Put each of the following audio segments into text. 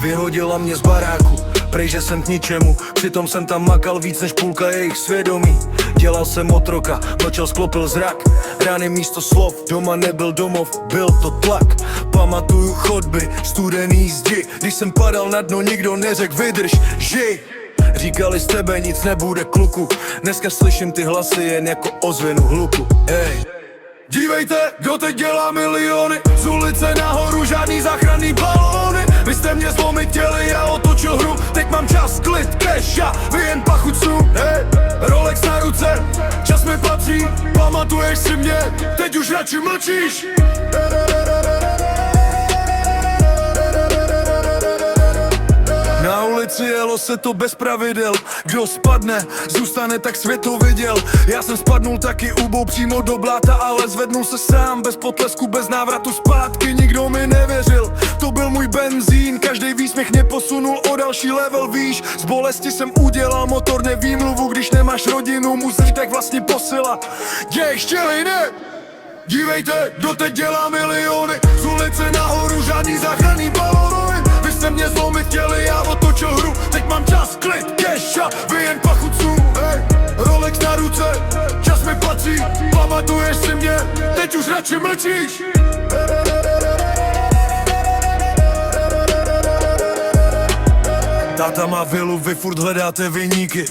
Vyhodila mě z baráku, prej že jsem k ničemu. Přitom jsem tam makal víc než půlka jejich svědomí. Dělal jsem otroka, mlčel, sklopil zrak. Rány místo slov, doma nebyl domov, byl to tlak. Pamatuju chodby, studený zdi. Když jsem padal na dno, nikdo neřekl vydrž, žij. Říkali z tebe nic nebude, kluku. Dneska slyším ty hlasy jen jako ozvěnu hluku. Ej. Dívejte, kdo teď dělá miliony. Z ulice nahoru žádný záchranný balóny. Vy jste mě zlomit chtěli, já otočil hru. Teď mám čas, klid, cash a vy jen pachuť snu. Hey, Rolex na ruce, čas mi patří. Pamatuješ si mě, teď už radši mlčíš. Na ulici jelo se to bez pravidel. Kdo spadne, zůstane, tak svět to viděl. Já jsem spadnul taky ubou přímo do bláta, ale zvednul se sám, bez potlesku, bez návratu zpátky. Nikdo mi nevěřil, to byl můj benzín. Každý výsměch mě posunul o další level, víš. Z bolesti jsem udělal motorně výmluvu. Když nemáš rodinu, musíš tak vlastně posila. Děj, štělej, ne! Dívejte, kdo teď dělá miliony. Z ulice nahoru žádný záchranný balóny. Vy jste mě zlomit chtěli, já otočil hru. Teď mám čas, klid, cash a vy jen pachuť snu. Hey, Rolex na ruce, čas mi patří. Pamatuješ si mě, teď už radši mlčíš. Táta má vilu, vy furt hledáte viníky.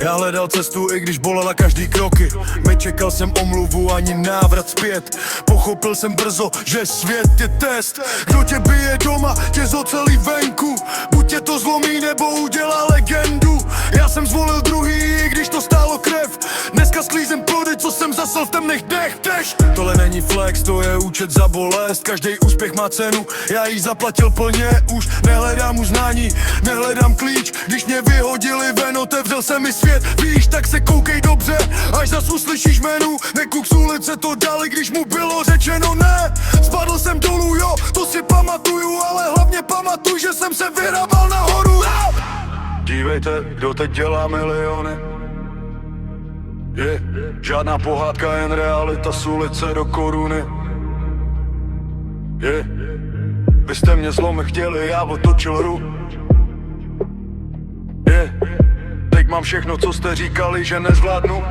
Já hledal cestu, i když bolela každý kroky. Nečekal jsem omluvu ani návrat zpět. Pochopil jsem brzo, že svět je test. Kdo tě bije doma, tě zocelí venku. Buď tě to zlomí, nebo udělá legendu. Já jsem zvolil druhý, i když to stálo krev. Dneska sklízem plody, co jsem zasel v temných dnech. Tohle není flex, to je účet za bolest. Každý úspěch má cenu, já jí zaplatil plně. Už nehledám uznání, nehledám klíč. Když mě vyhodili ven, otevřel se mi svět. Víš, tak se koukej dobře, až zas uslyšíš jménu. Nekuk z ulice to dali, když mu bylo řečeno ne. Spadl jsem dolů, jo, to si pamatuju. Ale hlavně pamatuj, že jsem se vyrabal nahoru. Dívejte, kdo teď dělá miliony. Je, žádná pohádka, jen realita z ulice do koruny. Je, vy jste mě zlomit chtěli, já otočil hru. Je, teď mám všechno, co jste říkali, že nezvládnu.